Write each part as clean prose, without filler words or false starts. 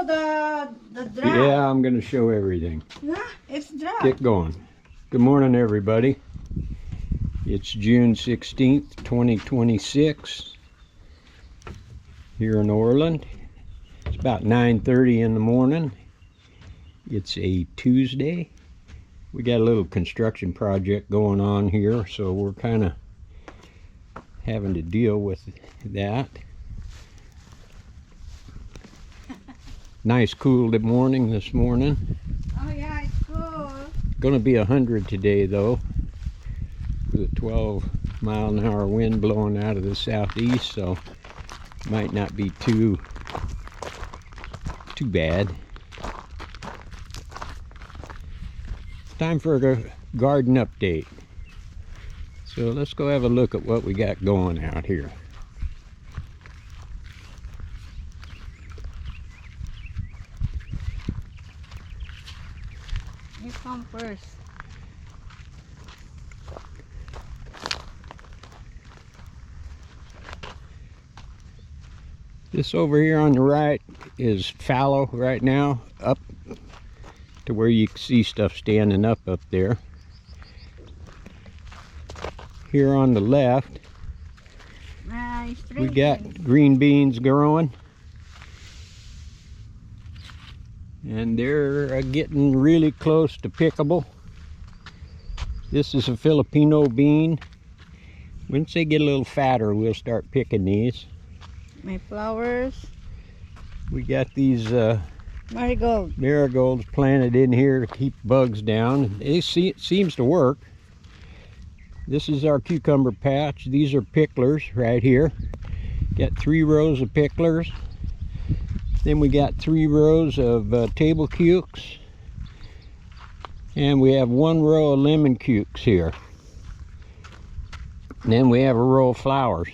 show the drought. Yeah, I'm going to show everything. Yeah, it's drought. Get going. Good morning, everybody. It's June 16th, 2026 here in Orland. It's about 9:30 in the morning. It's a Tuesday. We got a little construction project going on here, so we're kind of having to deal with that. Nice cool morning this morning. Oh yeah, it's cool. Gonna be 100 today though, with a 12-mile-an-hour wind blowing out of the southeast, so might not be too bad. It's time for a garden update. So let's go have a look at what we got going out here. You come first. This over here on the right is fallow right now, up to where you can see stuff standing up there. Here on the left, we got green beans growing. And they're getting really close to pickable. This is a Filipino bean. Once they get a little fatter, we'll start picking these. My flowers. We got these Marigolds planted in here to keep bugs down. It seems to work. This is our cucumber patch. These are picklers right here. Got 3 rows of picklers. Then we got 3 rows of table cukes. And we have 1 row of lemon cukes here. And then we have a row of flowers.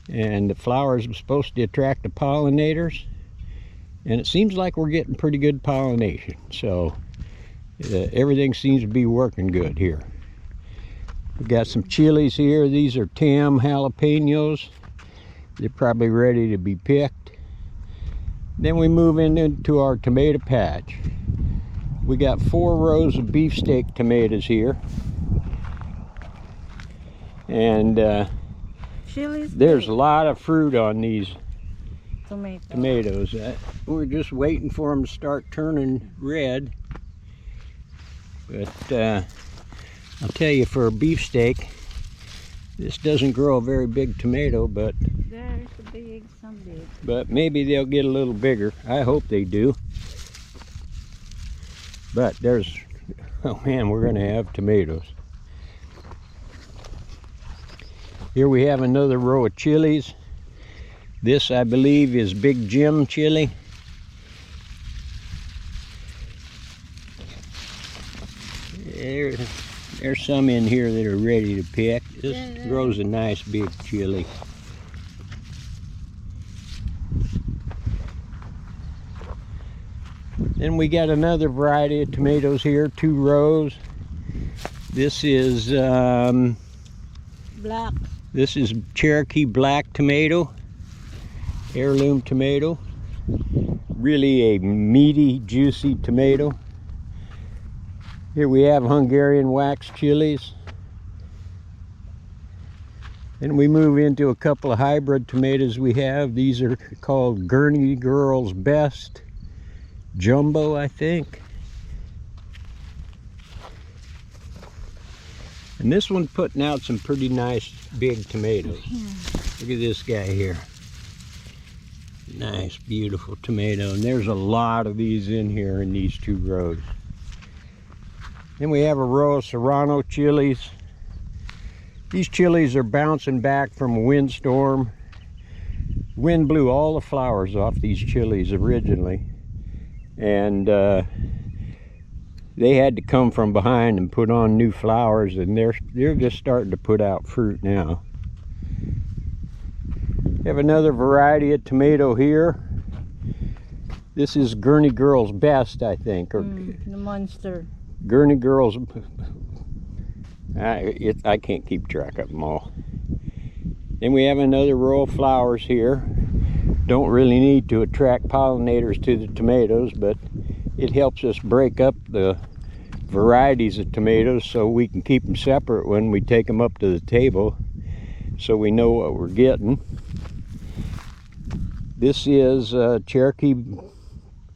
And the flowers are supposed to attract the pollinators. And it seems like we're getting pretty good pollination. So everything seems to be working good here. We've got some chilies here. These are Tam jalapenos. They're probably ready to be picked. Then we move into our tomato patch. We got 4 rows of beefsteak tomatoes here. And there's a lot of fruit on these tomatoes. We're just waiting for them to start turning red. But I'll tell you, for a beefsteak, this doesn't grow a very big tomato, but there's a big, some big. But maybe they'll get a little bigger. I hope they do. But there's, oh man, we're gonna have tomatoes. Here we have another row of chilies. This, I believe, is Big Jim chili. There's some in here that are ready to pick. This grows a nice big chili. Then we got another variety of tomatoes here, 2 rows. This is Black. This is Cherokee black tomato, heirloom tomato. Really a meaty, juicy tomato. Here we have Hungarian wax chilies. Then we move into a couple of hybrid tomatoes we have. These are called Gurney Girl's Best Jumbo, I think. And this one's putting out some pretty nice big tomatoes. Look at this guy here. Nice, beautiful tomato. And there's a lot of these in here in these 2 rows. Then we have a row of Serrano chilies. These chilies are bouncing back from a windstorm. Wind blew all the flowers off these chilies originally. And they had to come from behind and put on new flowers, and they're just starting to put out fruit now. We have another variety of tomato here. This is Gurney Girl's Best, I think, or the monster. Gurney Girl's. I can't keep track of them all. Then we have another row of flowers here. don't really need to attract pollinators to the tomatoes, but it helps us break up the varieties of tomatoes so we can keep them separate when we take them up to the table, so we know what we're getting. This is Cherokee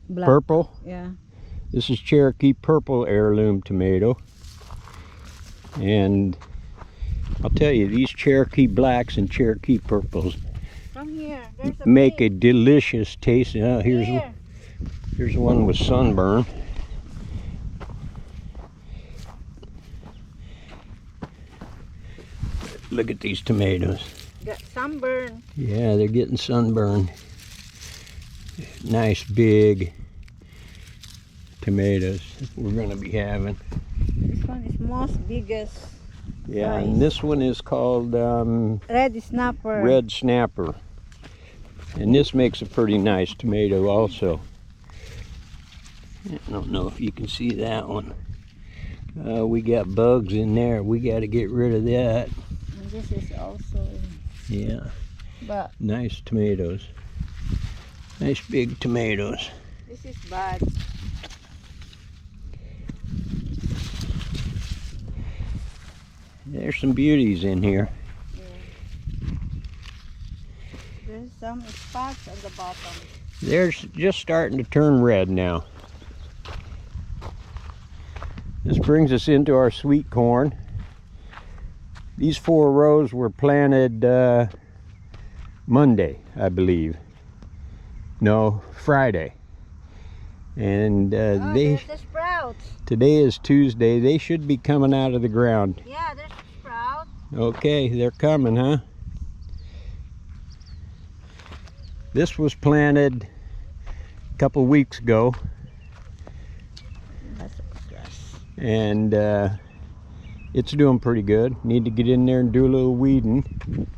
Black. Purple. Yeah. This is Cherokee Purple heirloom tomato. And I'll tell you, these Cherokee Blacks and Cherokee Purples From here, there's a make a big. delicious taste. Here's Here. here's one with sunburn. Look at these tomatoes. Got sunburn. Yeah, they're getting sunburned. Nice big tomatoes we're going to be having. This one is most biggest. Yeah, Nice. and this one is called Red snapper. Red Snapper. And this makes a pretty nice tomato also. I don't know if you can see that one. We got bugs in there. We got to get rid of that. And this is also. Yeah, But nice tomatoes. Nice big tomatoes. this is bad. There's some beauties in here. There's some spots at the bottom. They're just starting to turn red now. This brings us into our sweet corn. These 4 rows were planted Monday, I believe. No, Friday. And Oh, there's the sprouts. today is Tuesday. They should be coming out of the ground. Yeah, there's a sprout. Okay, they're coming, huh? This was planted a couple weeks ago, That's yes. and it's doing pretty good. Need to get in there and do a little weeding.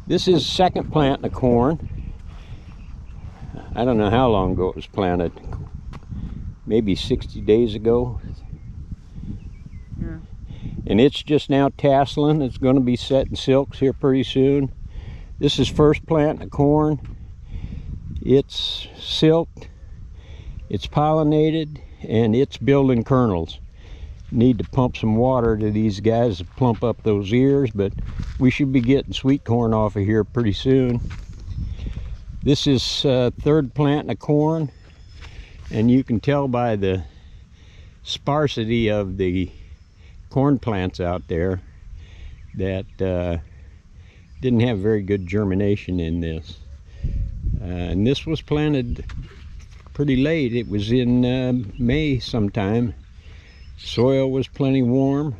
This is second plant of corn. I don't know how long ago it was planted. Maybe 60 days ago. Yeah. And it's just now tasseling. It's going to be setting silks here pretty soon. This is first plant of corn. It's silked, it's pollinated, and it's building kernels. Need to pump some water to these guys to plump up those ears, but we should be getting sweet corn off of here pretty soon. This is third plant of corn, and you can tell by the sparsity of the corn plants out there that didn't have very good germination in this. And this was planted pretty late. It was in May sometime. Soil was plenty warm.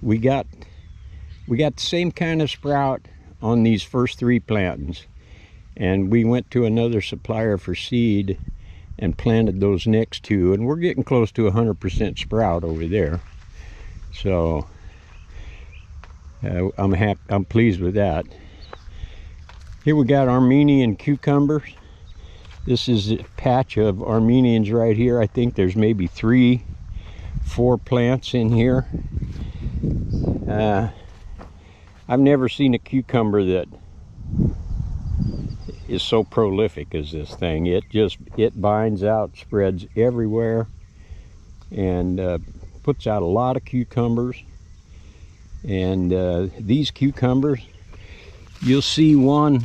We got the same kind of sprout on these first 3 plantings, and we went to another supplier for seed and planted those next 2, and we're getting close to 100% sprout over there. So I'm pleased with that. Here we got Armenian cucumbers. This is a patch of Armenians right here. I think there's maybe 3, 4 plants in here. I've never seen a cucumber that is so prolific as this thing. It binds out, spreads everywhere, and puts out a lot of cucumbers. And these cucumbers, you'll see one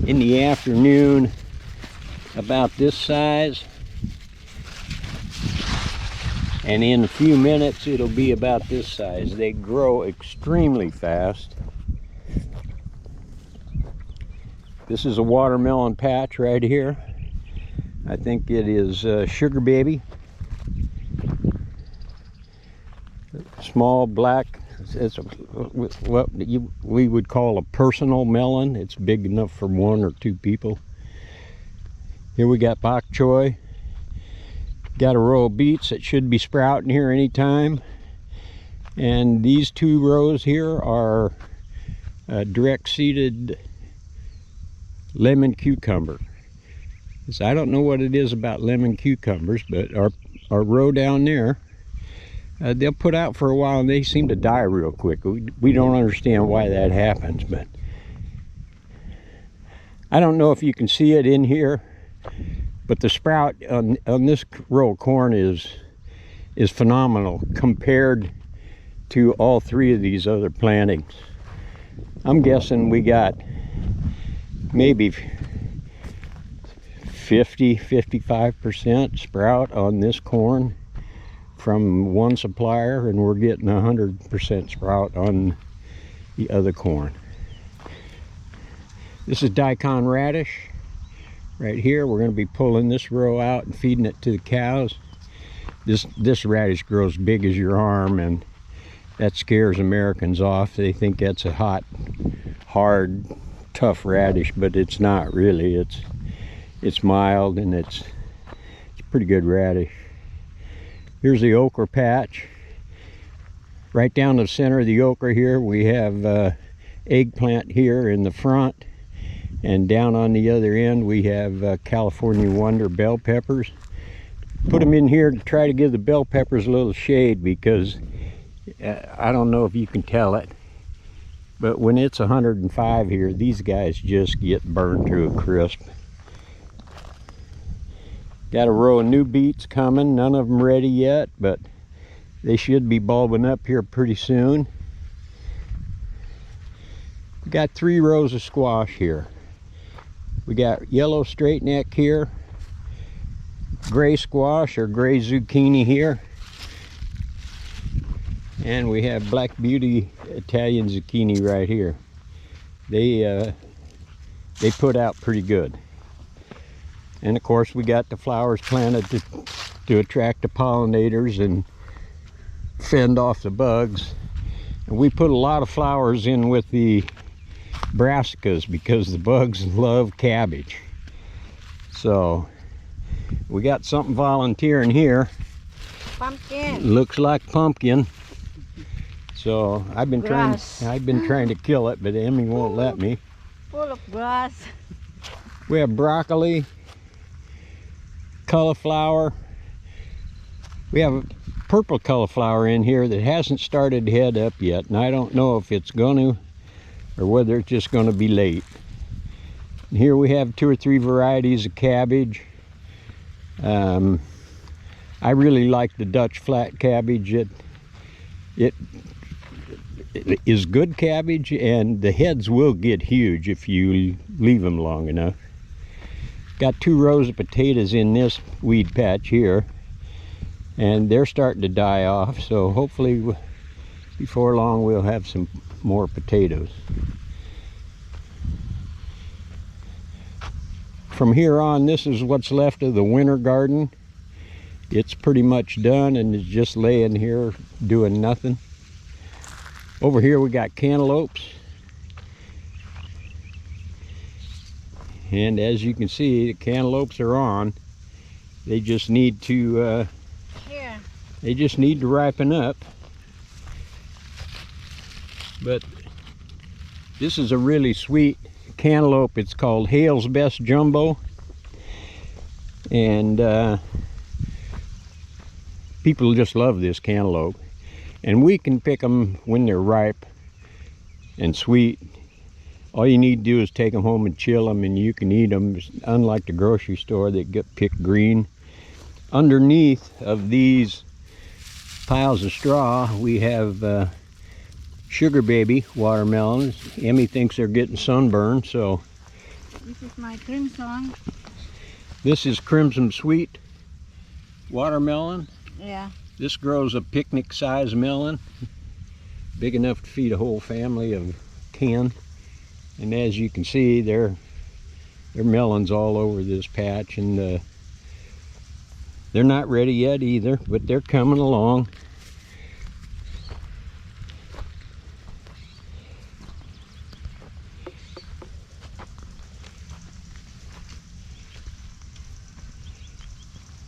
in the afternoon about this size, and in a few minutes it'll be about this size. They grow extremely fast. This is a watermelon patch right here. I think it is Sugar Baby. Small black, it's what we would call a personal melon. It's big enough for 1 or 2 people. Here we got bok choy. Got a row of beets that should be sprouting here anytime. And these 2 rows here are direct seeded lemon cucumber. I don't know what it is about lemon cucumbers, but our row down there, they'll put out for a while and they seem to die real quick. We don't understand why that happens, but I don't know if you can see it in here, but the sprout on this row of corn is phenomenal compared to all three of these other plantings. I'm guessing we got maybe 50-55% sprout on this corn from one supplier, and we're getting 100% sprout on the other corn. This is daikon radish right here. We're going to be pulling this row out and feeding it to the cows. This radish grows big as your arm, and that scares Americans off. They think that's a hot, hard, tough radish, but it's not really. It's mild, and it's pretty good radish. Here's the okra patch. Right down the center of the okra here, we have eggplant here in the front, and down on the other end we have California Wonder bell peppers. Put them in here to try to give the bell peppers a little shade, because I don't know if you can tell it, but when it's 105 here, these guys just get burned to a crisp. Got a row of new beets coming, none of them ready yet, but they should be bulbing up here pretty soon. We got 3 rows of squash here. We got yellow straight neck here, gray squash or gray zucchini here, and we have Black Beauty Italian zucchini right here. They put out pretty good. And of course we got the flowers planted to attract the pollinators and fend off the bugs. And we put a lot of flowers in with the brassicas because the bugs love cabbage. So we got something volunteering here. Pumpkin. Looks like pumpkin. So I've been trying to kill it, but Emmy won't let me. Full of grass. We have broccoli, cauliflower. We have a purple cauliflower in here that hasn't started to head up yet, and I don't know if it's going to or whether it's just going to be late. And here we have 2 or 3 varieties of cabbage. I really like the Dutch flat cabbage. It is good cabbage, and the heads will get huge if you leave them long enough. Got 2 rows of potatoes in this weed patch here, and they're starting to die off, so hopefully before long we'll have some more potatoes. From here on, this is what's left of the winter garden. It's pretty much done and is just laying here doing nothing. Over here we got cantaloupes. And as you can see, the cantaloupes are on. They just need to ripen up. But this is a really sweet cantaloupe. It's called Hale's Best Jumbo, and people just love this cantaloupe. And we can pick them when they're ripe and sweet. All you need to do is take them home and chill them, and you can eat them. Unlike the grocery store, they get picked green. Underneath of these piles of straw, we have Sugar Baby watermelons. Emmy thinks they're getting sunburned, so. This is my crimson. This is Crimson Sweet watermelon. Yeah. This grows a picnic-sized melon, big enough to feed a whole family of 10. And as you can see, there are melons all over this patch, and they're not ready yet either, but they're coming along.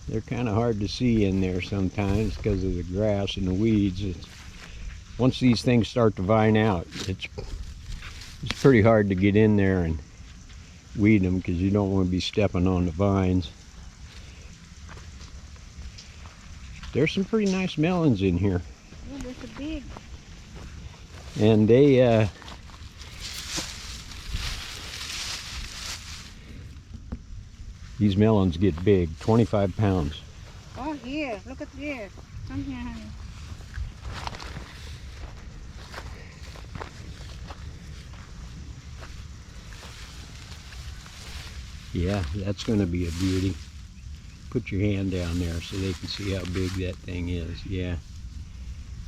They're kind of hard to see in there sometimes because of the grass and the weeds. Once these things start to vine out, it's pretty hard to get in there and weed them because you don't want to be stepping on the vines. There's some pretty nice melons in here. Yeah, there's a big. And they, these melons get big, 25 pounds. Oh, here. Look at this. Come here, honey. Yeah, that's going to be a beauty. Put your hand down there so they can see how big that thing is. Yeah,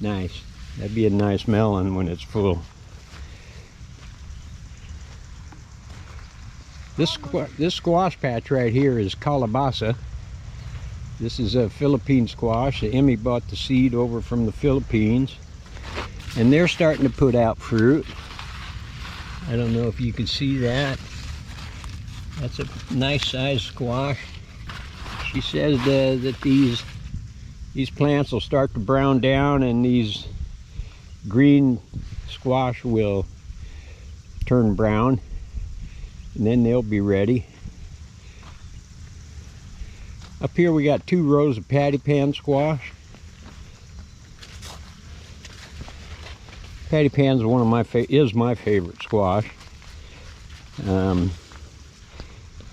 nice. That'd be a nice melon when it's full. This squash patch right here is Calabasa. This is a Philippine squash. Emmy bought the seed over from the Philippines, and they're starting to put out fruit. I don't know if you can see that. That's a nice sized squash. She says that these plants will start to brown down, and these green squash will turn brown, and then they'll be ready. Up here we got 2 rows of patty pan squash. Patty pan is my favorite squash.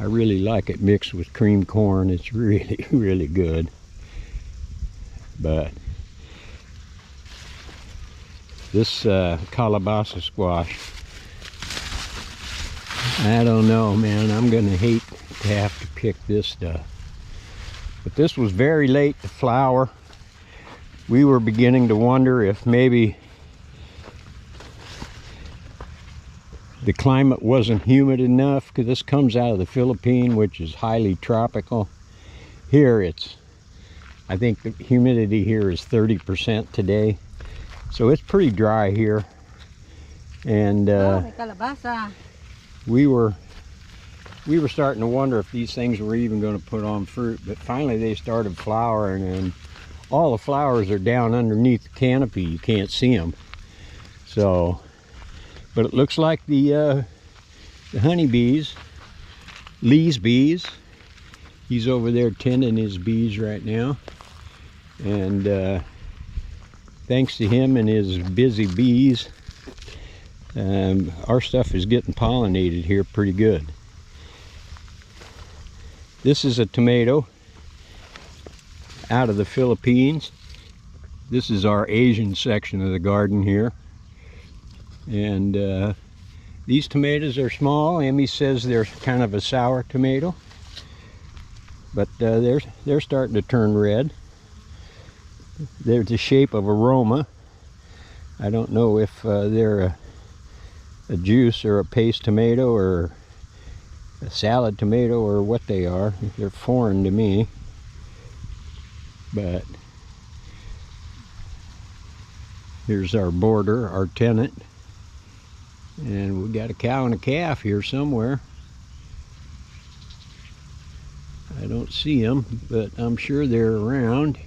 I really like it mixed with cream corn. It's really, really good. But this Calabasa squash, I don't know, man. I'm gonna hate to have to pick this stuff. But this was very late to flower. We were beginning to wonder if maybe the climate wasn't humid enough, because this comes out of the Philippines, which is highly tropical. Here I think the humidity here is 30% today, so it's pretty dry here. And Oh, calabasa. we were starting to wonder if these things were even going to put on fruit, but finally they started flowering, and all the flowers are down underneath the canopy. You can't see them. So, but it looks like the honeybees, Lee's bees, he's over there tending his bees right now, and thanks to him and his busy bees, our stuff is getting pollinated here pretty good. This is a tomato out of the Philippines. This is our Asian section of the garden here. And these tomatoes are small. Emmy says they're kind of a sour tomato, but they're starting to turn red. They're the shape of a Roma. I don't know if they're a juice or a paste tomato or a salad tomato or what they are. They're foreign to me. But here's our border, our tenant. And we got a cow and a calf here somewhere. I don't see them, but I'm sure they're around.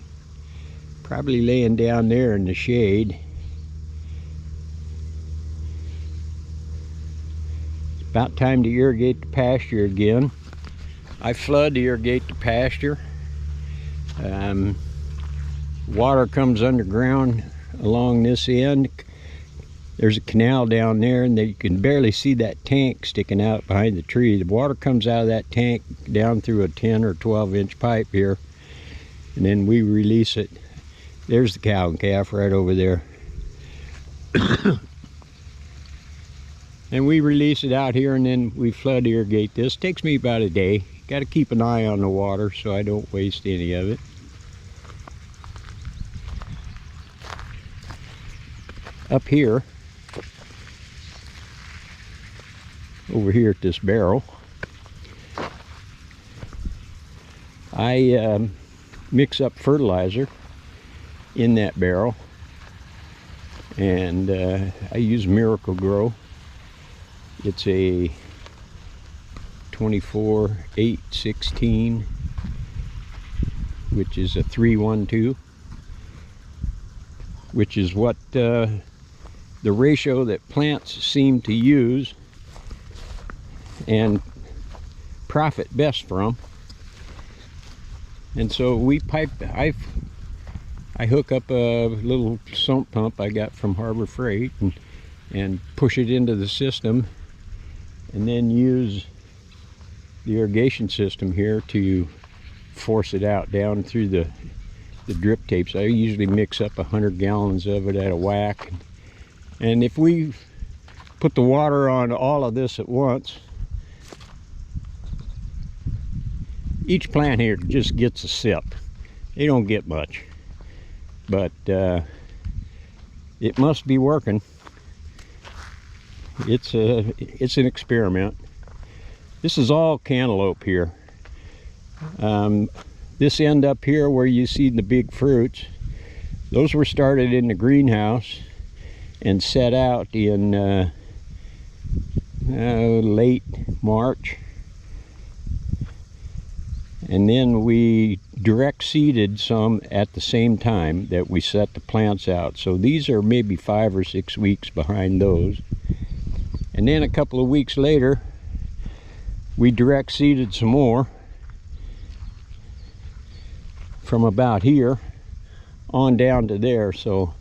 Probably laying down there in the shade. It's about time to irrigate the pasture again. I flood to irrigate the pasture. Water comes underground along this end. There's a canal down there, and you can barely see that tank sticking out behind the tree. The water comes out of that tank down through a 10 or 12 inch pipe here, and then we release it. There's the cow and calf right over there. And we release it out here, and then we flood irrigate this. Takes me about a day. Got to keep an eye on the water so I don't waste any of it. Up here, over here at this barrel, I mix up fertilizer in that barrel, and I use Miracle Grow. It's a 24-8-16, which is a 3-1-2, which is what the ratio that plants seem to use and profit best from. And so we pipe, I hook up a little sump pump I got from Harbor Freight and push it into the system, and then use the irrigation system here to force it out down through the drip tapes. I usually mix up 100 gallons of it at a whack, and if we put the water on all of this at once, each plant here just gets a sip. They don't get much, but it must be working. It's an experiment. This is all cantaloupe here. This end up here where you see the big fruits, those were started in the greenhouse and set out in late March. And then we direct seeded some at the same time that we set the plants out. So these are maybe 5 or 6 weeks behind those. And then a couple of weeks later, we direct seeded some more from about here on down to there. So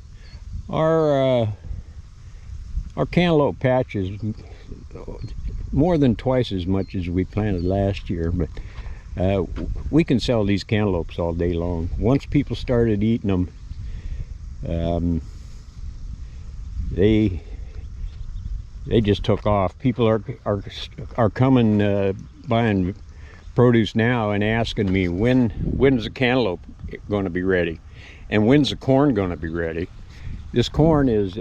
our cantaloupe patch is more than twice as much as we planted last year, but we can sell these cantaloupes all day long. Once people started eating them, they just took off. People are coming buying produce now and asking me when's the cantaloupe going to be ready, and when's the corn going to be ready. This corn is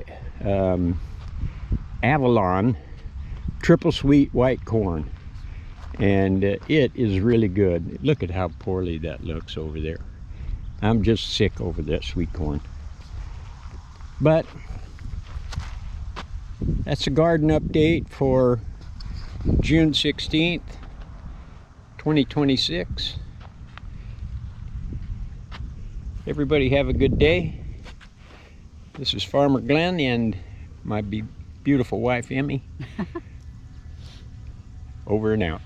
Avalon triple sweet white corn, and it is really good. Look at how poorly that looks over there. I'm just sick over that sweet corn. But that's a garden update for June 16th, 2026. Everybody have a good day. This is Farmer Glenn and my beautiful wife Emmy. Over and out.